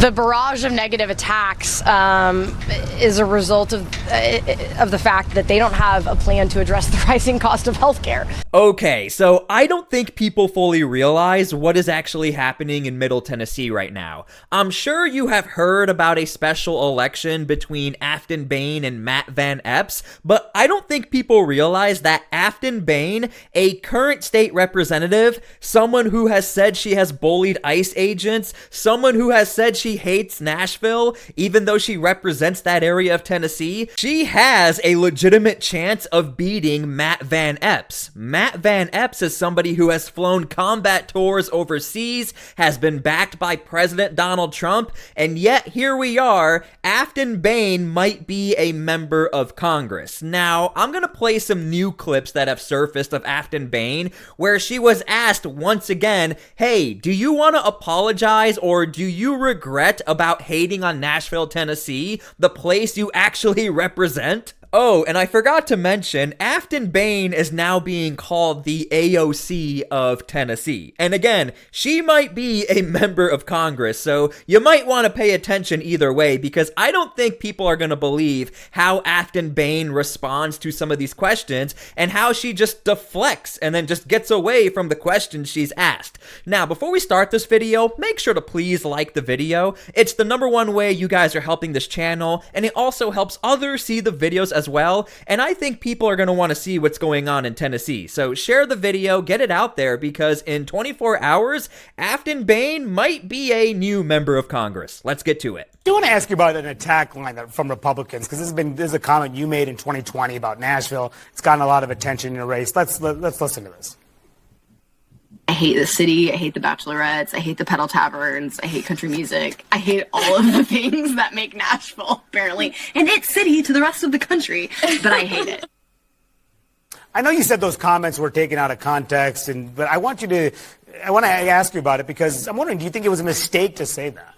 The barrage of negative attacks is a result of the fact that they don't have a plan to address the rising cost of healthcare. Okay, so I don't think people fully realize what is actually happening in Middle Tennessee right now. I'm sure you have heard about a special election between Aftyn Behn and Matt Van Epps, but I don't think people realize that Aftyn Behn, a current state representative, someone who has said she has bullied ICE agents, someone who has said she hates Nashville, even though she represents that area of Tennessee, she has a legitimate chance of beating Matt Van Epps. Matt Van Epps is somebody who has flown combat tours overseas, has been backed by President Donald Trump, and yet here we are, Aftyn Behn might be a member of Congress. Now, I'm gonna play some new clips that have surfaced of Aftyn Behn, where she was asked once again, hey, do you want to apologize or do you regret about hating on Nashville, Tennessee, the place you actually represent? Oh, and I forgot to mention, Aftyn Behn is now being called the AOC of Tennessee. And again, she might be a member of Congress, so you might want to pay attention either way, because I don't think people are going to believe how Aftyn Behn responds to some of these questions and how she just deflects and then just gets away from the questions she's asked. Now, before we start this video, make sure to please like the video. It's the #1 way you guys are helping this channel, and it also helps others see the videos as well, and I think people are going to want to see what's going on in Tennessee. So share the video, get it out there, because in 24 hours, Aftyn Behn might be a new member of Congress. Let's get to it. I do want to ask you about an attack line from Republicans, because this is a comment you made in 2020 about Nashville. It's gotten a lot of attention in your race. Let's listen to this. I hate the city. I hate the bachelorettes. I hate the pedal taverns. I hate country music. I hate all of the things that make Nashville, apparently, an it city to the rest of the country, but I hate it. I know you said those comments were taken out of context, but I want to ask you about it, because I'm wondering, do you think it was a mistake to say that?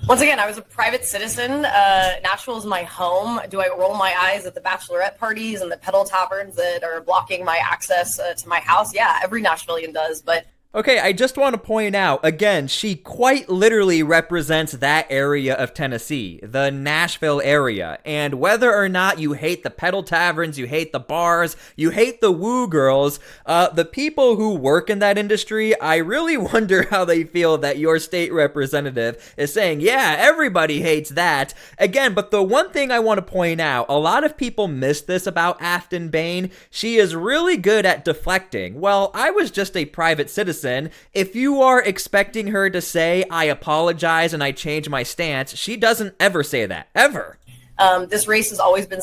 Once again, I was a private citizen. Nashville is my home. Do I roll my eyes at the bachelorette parties and the pedal taverns that are blocking my access to my house? Yeah, every Nashvilleian does, but... Okay, I just want to point out, again, she quite literally represents that area of Tennessee, the Nashville area, and whether or not you hate the pedal taverns, you hate the bars, you hate the woo girls, the people who work in that industry, I really wonder how they feel that your state representative is saying, yeah, everybody hates that. Again, but the one thing I want to point out, a lot of people miss this about Aftyn Behn. She is really good at deflecting. Well, I was just a private citizen. If you are expecting her to say, I apologize and I change my stance, she doesn't ever say that, ever. This race has always been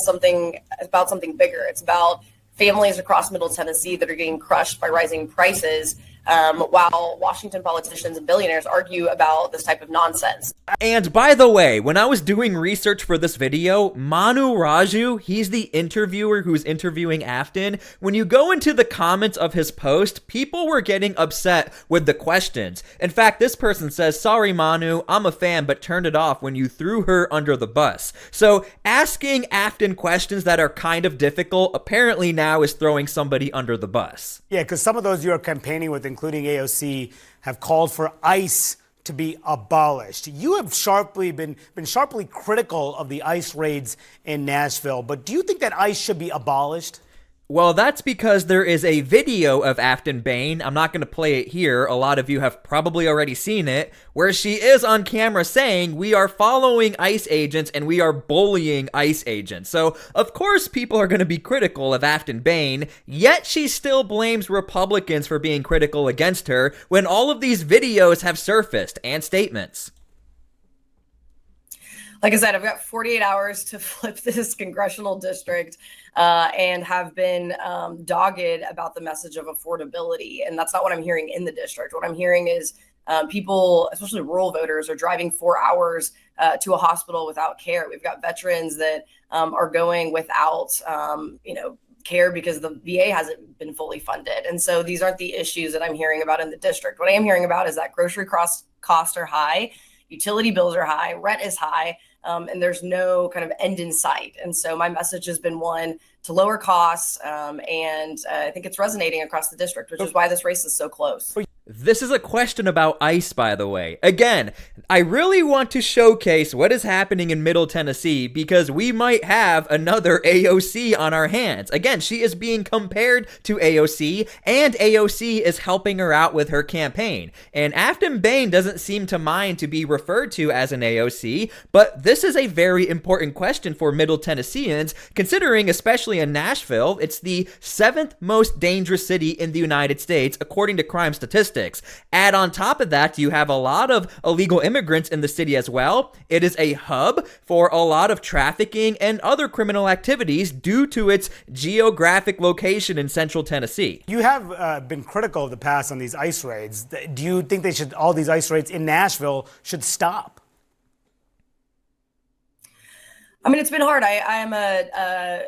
about something bigger. It's about families across Middle Tennessee that are getting crushed by rising prices, while Washington politicians and billionaires argue about this type of nonsense. And by the way, when I was doing research for this video, Manu Raju, he's the interviewer who's interviewing Aftyn. When you go into the comments of his post, people were getting upset with the questions. In fact, this person says, sorry Manu, I'm a fan, but turned it off when you threw her under the bus. So asking Aftyn questions that are kind of difficult apparently now is throwing somebody under the bus. Yeah, because some of those you are campaigning with, including AOC, have called for ICE to be abolished. You have been sharply critical of the ICE raids in Nashville, but do you think that ICE should be abolished? Well, that's because there is a video of Aftyn Behn, I'm not going to play it here, a lot of you have probably already seen it, where she is on camera saying we are following ICE agents and we are bullying ICE agents. So, of course, people are going to be critical of Aftyn Behn, yet she still blames Republicans for being critical against her when all of these videos have surfaced and statements. Like I said, I've got 48 hours to flip this congressional district and have been dogged about the message of affordability. And that's not what I'm hearing in the district. What I'm hearing is people, especially rural voters, are driving 4 hours to a hospital without care. We've got veterans that are going without, care because the VA hasn't been fully funded. And so these aren't the issues that I'm hearing about in the district. What I am hearing about is that grocery costs are high, utility bills are high, rent is high, and there's no kind of end in sight. And so my message has been one to lower costs, and I think it's resonating across the district, which is why this race is so close. This is a question about ICE, by the way. Again, I really want to showcase what is happening in Middle Tennessee because we might have another AOC on our hands. Again, she is being compared to AOC, and AOC is helping her out with her campaign. And Aftyn Behn doesn't seem to mind to be referred to as an AOC, but this is a very important question for Middle Tennesseans, considering, especially in Nashville, it's the 7th most dangerous city in the United States, according to crime statistics. Add on top of that, you have a lot of illegal immigrants in the city as well. It is a hub for a lot of trafficking and other criminal activities due to its geographic location in central Tennessee. You have been critical of the past on these ICE raids. Do you think all these ICE raids in Nashville should stop? I mean, it's been hard. I am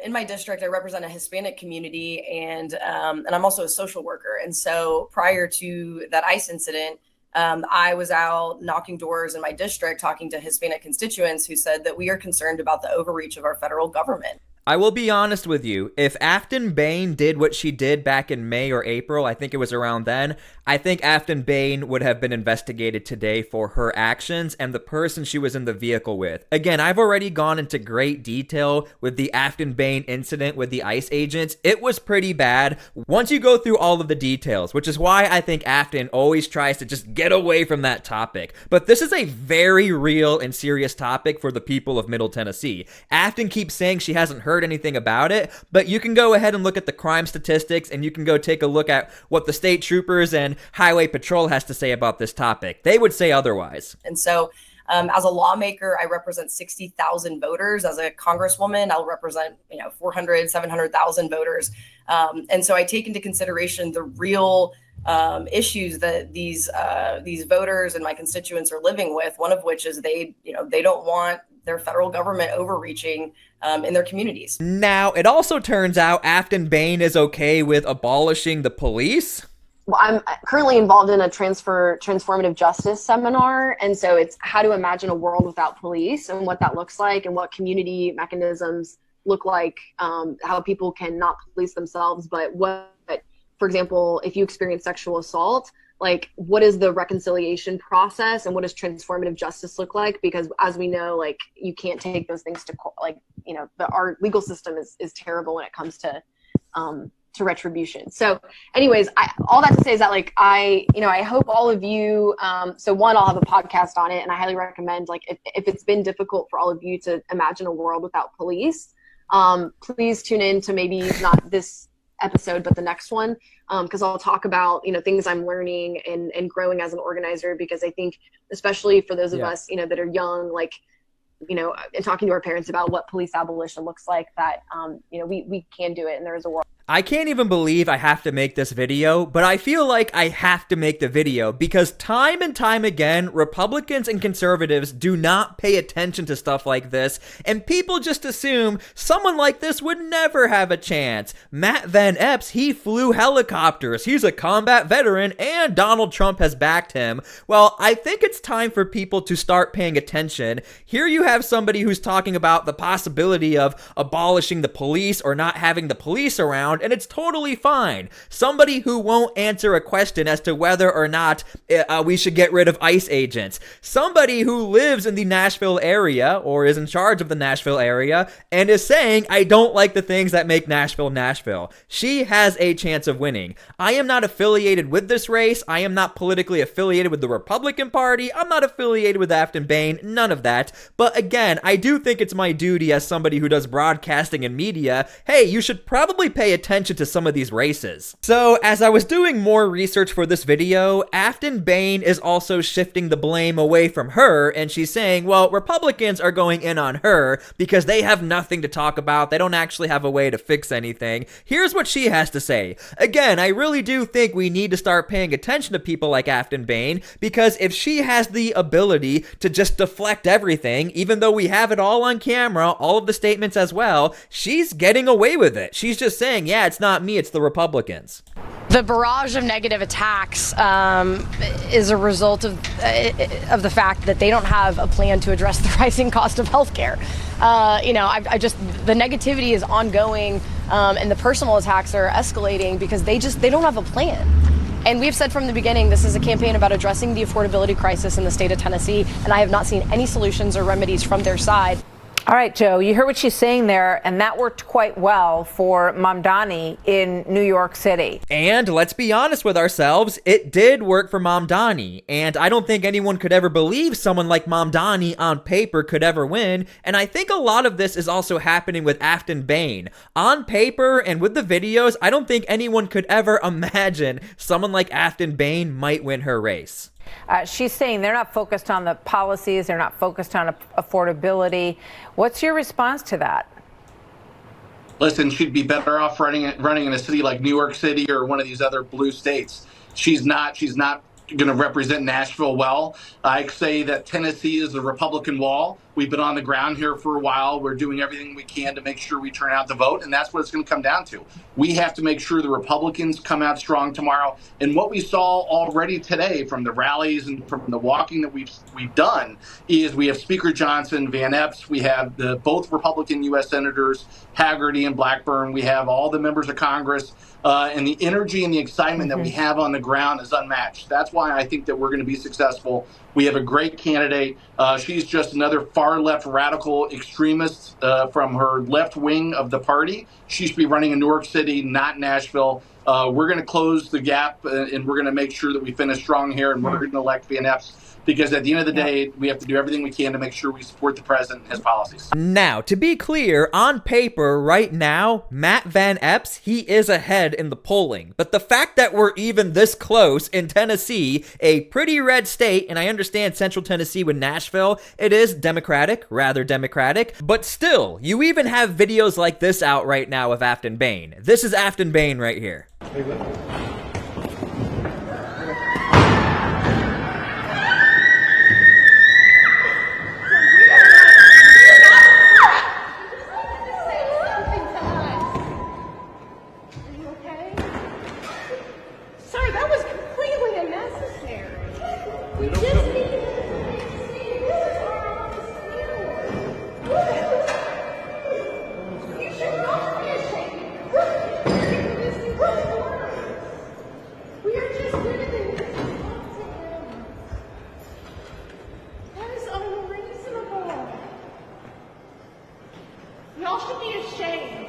in my district, I represent a Hispanic community, and I'm also a social worker. And so prior to that ICE incident, I was out knocking doors in my district, talking to Hispanic constituents who said that we are concerned about the overreach of our federal government. I will be honest with you, if Aftyn Behn did what she did back in May or April, I think it was around then, I think Aftyn Behn would have been investigated today for her actions and the person she was in the vehicle with. Again, I've already gone into great detail with the Aftyn Behn incident with the ICE agents. It was pretty bad once you go through all of the details, which is why I think Aftyn always tries to just get away from that topic. But this is a very real and serious topic for the people of Middle Tennessee. Aftyn keeps saying she hasn't heard anything about it, but you can go ahead and look at the crime statistics, and you can go take a look at what the state troopers and highway patrol has to say about this topic. They would say otherwise. And so as a lawmaker, I represent 60,000 voters. As a congresswoman, I'll represent 400, 700,000 voters. And so I take into consideration the real issues that these voters and my constituents are living with, one of which is they don't want their federal government overreaching in their communities. Now, it also turns out Aftyn Behn is okay with abolishing the police. Well, I'm currently involved in a transformative justice seminar, and so it's how to imagine a world without police and what that looks like and what community mechanisms look like, how people can not police themselves, but what, for example, if you experience sexual assault, like what is the reconciliation process and what does transformative justice look like? Because as we know, like you can't take those things to court. Like, our legal system is terrible when it comes to retribution. So anyways, all that to say is that like, I hope all of you, so one, I'll have a podcast on it, and I highly recommend, like, if it's been difficult for all of you to imagine a world without police, please tune in to maybe not this episode, but the next one, because I'll talk about, things I'm learning and growing as an organizer, because I think, especially for those of us, that are young, like, and talking to our parents about what police abolition looks like, that, we can do it, and there is a world. I can't even believe I have to make this video, but I feel like I have to make the video because time and time again, Republicans and conservatives do not pay attention to stuff like this, and people just assume someone like this would never have a chance. Matt Van Epps, he flew helicopters, he's a combat veteran, and Donald Trump has backed him. Well, I think it's time for people to start paying attention. Here you have somebody who's talking about the possibility of abolishing the police or not having the police around, and it's totally fine. Somebody who won't answer a question as to whether or not we should get rid of ICE agents. Somebody who lives in the Nashville area or is in charge of the Nashville area and is saying, I don't like the things that make Nashville Nashville. She has a chance of winning. I am not affiliated with this race. I am not politically affiliated with the Republican Party. I'm not affiliated with Aftyn Behn. None of that. But again, I do think it's my duty as somebody who does broadcasting and media. Hey, you should probably pay attention to some of these races. So as I was doing more research for this video, Aftyn Behn is also shifting the blame away from her, and she's saying, well, Republicans are going in on her because they have nothing to talk about. They don't actually have a way to fix anything. Here's what she has to say. Again, I really do think we need to start paying attention to people like Aftyn Behn, because if she has the ability to just deflect everything, even though we have it all on camera, all of the statements as well, she's getting away with it. She's just saying, yeah, it's not me, it's the Republicans. The barrage of negative attacks is a result of the fact that they don't have a plan to address the rising cost of healthcare. The negativity is ongoing, and the personal attacks are escalating because they don't have a plan. And we've said from the beginning, this is a campaign about addressing the affordability crisis in the state of Tennessee, and I have not seen any solutions or remedies from their side. All right, Joe, you hear what she's saying there, and that worked quite well for Mamdani in New York City. And let's be honest with ourselves, it did work for Mamdani, and I don't think anyone could ever believe someone like Mamdani on paper could ever win, and I think a lot of this is also happening with Aftyn Behn. On paper and with the videos, I don't think anyone could ever imagine someone like Aftyn Behn might win her race. She's saying they're not focused on the policies, they're not focused on affordability. What's your response to that? Listen, she'd be better off running in a city like New York City or one of these other blue states. She's not going to represent Nashville well. I say that Tennessee is the Republican wall. We've been on the ground here for a while. We're doing everything we can to make sure we turn out the vote, and that's what it's going to come down to. We have to make sure the Republicans come out strong tomorrow. And what we saw already today from the rallies and from the walking that we've done is we have Speaker Johnson, Van Epps, we have both Republican U.S. Senators, Haggerty and Blackburn. We have all the members of Congress, and the energy and the excitement that we have on the ground is unmatched. That's why I think that we're going to be successful. We have a great candidate. She's just another far-left radical extremist from her left wing of the party. She should be running in New York City, not Nashville. We're going to close the gap, and we're going to make sure that we finish strong here, and we're going to elect Van Epps. Because at the end of the day, we have to do everything we can to make sure we support the president and his policies. Now, to be clear, on paper, right now, Matt Van Epps, he is ahead in the polling. But the fact that we're even this close in Tennessee, a pretty red state, and I understand Central Tennessee with Nashville, it is Democratic, rather Democratic, but still, you even have videos like this out right now of Aftyn Behn. This is Aftyn Behn right here. Y'all should be ashamed.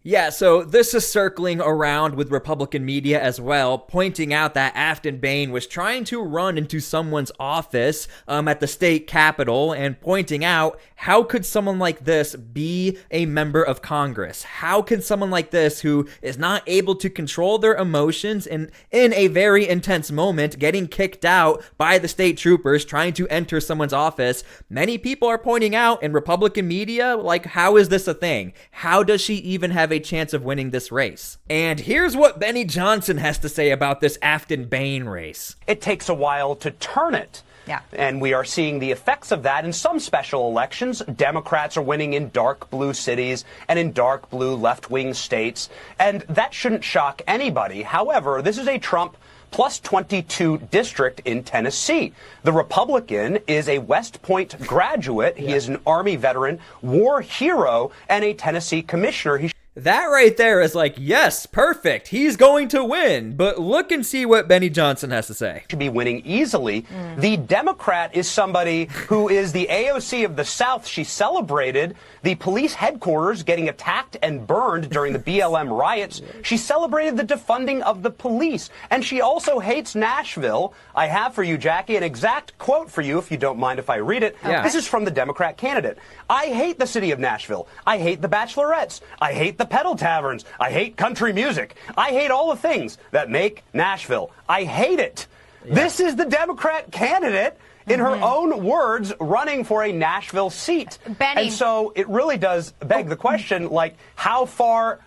Yeah, so this is circling around with Republican media as well, pointing out that Aftyn Behn was trying to run into someone's office at the state capitol and pointing out, how could someone like this be a member of Congress? How can someone like this, who is not able to control their emotions and in a very intense moment, getting kicked out by the state troopers trying to enter someone's office? Many people are pointing out in Republican media, like, how is this a thing? How does she even have a chance of winning this race? And here's what Benny Johnson has to say about this Aftyn Behn race. It takes a while to turn it. Yeah. And we are seeing the effects of that in some special elections. Democrats are winning in dark blue cities and in dark blue left-wing states. And that shouldn't shock anybody. However, this is a Trump plus 22 district in Tennessee. The Republican is a West Point graduate. He is an Army veteran, war hero, and a Tennessee commissioner. That right there is like, yes, perfect. He's going to win. But look and see what Benny Johnson has to say. Should be winning easily. The Democrat is somebody who is the AOC of the South. She celebrated the police headquarters getting attacked and burned during the BLM riots. She celebrated the defunding of the police. And she also hates Nashville. I have for you, Jackie, an exact quote for you, if you don't mind if I read it. Yeah. This is from the Democrat candidate. I hate the city of Nashville. I hate the Bachelorettes. I hate the pedal taverns. I hate country music. I hate all the things that make Nashville. I hate it. Yeah. This is the Democrat candidate, in her own words, running for a Nashville seat. Benny. And so it really does beg the question, like, how far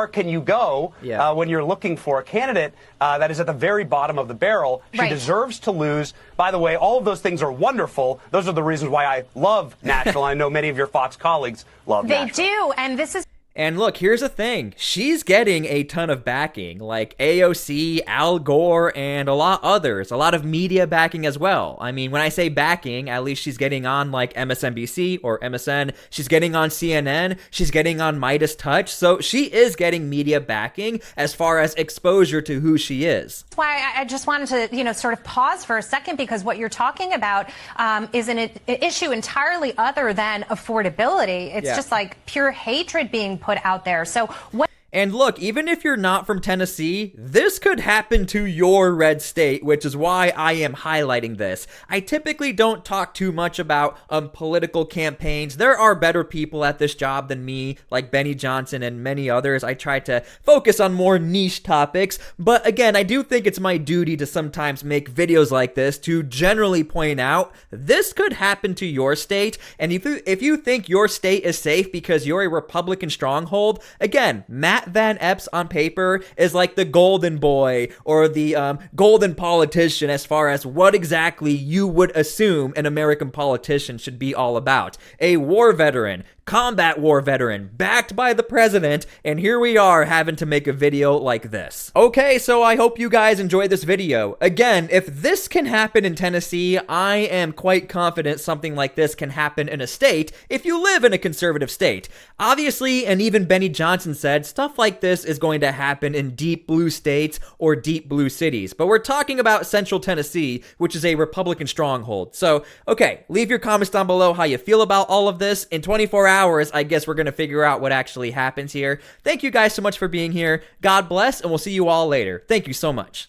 can you go when you're looking for a candidate that is at the very bottom of the barrel? She deserves to lose. By the way, all of those things are wonderful. Those are the reasons why I love Nashville. I know many of your Fox colleagues love Nashville. They do, and this is... And look, here's the thing. She's getting a ton of backing, like AOC, Al Gore, and a lot others. A lot of media backing as well. I mean, when I say backing, at least she's getting on like MSNBC or MSN. She's getting on CNN. She's getting on Midas Touch. So she is getting media backing as far as exposure to who she is. That's why I just wanted to, sort of pause for a second, because what you're talking about is an issue entirely other than affordability. It's just like pure hatred being put out there. So what? And look, even if you're not from Tennessee, this could happen to your red state, which is why I am highlighting this. I typically don't talk too much about political campaigns. There are better people at this job than me, like Benny Johnson and many others. I try to focus on more niche topics, but again, I do think it's my duty to sometimes make videos like this to generally point out this could happen to your state. And if you think your state is safe because you're a Republican stronghold, again, Matt Van Epps on paper is like the golden boy or the golden politician as far as what exactly you would assume an American politician should be all about. A war veteran, combat war veteran, backed by the president, and here we are having to make a video like this. Okay, so I hope you guys enjoyed this video. Again, if this can happen in Tennessee, I am quite confident something like this can happen in a state if you live in a conservative state. Obviously, and even Benny Johnson said, stuff like this is going to happen in deep blue states or deep blue cities, but we're talking about Central Tennessee, which is a Republican stronghold. So, okay, leave your comments down below how you feel about all of this. In 24 hours, I guess we're going to figure out what actually happens here. Thank you guys so much for being here. God bless, and we'll see you all later. Thank you so much.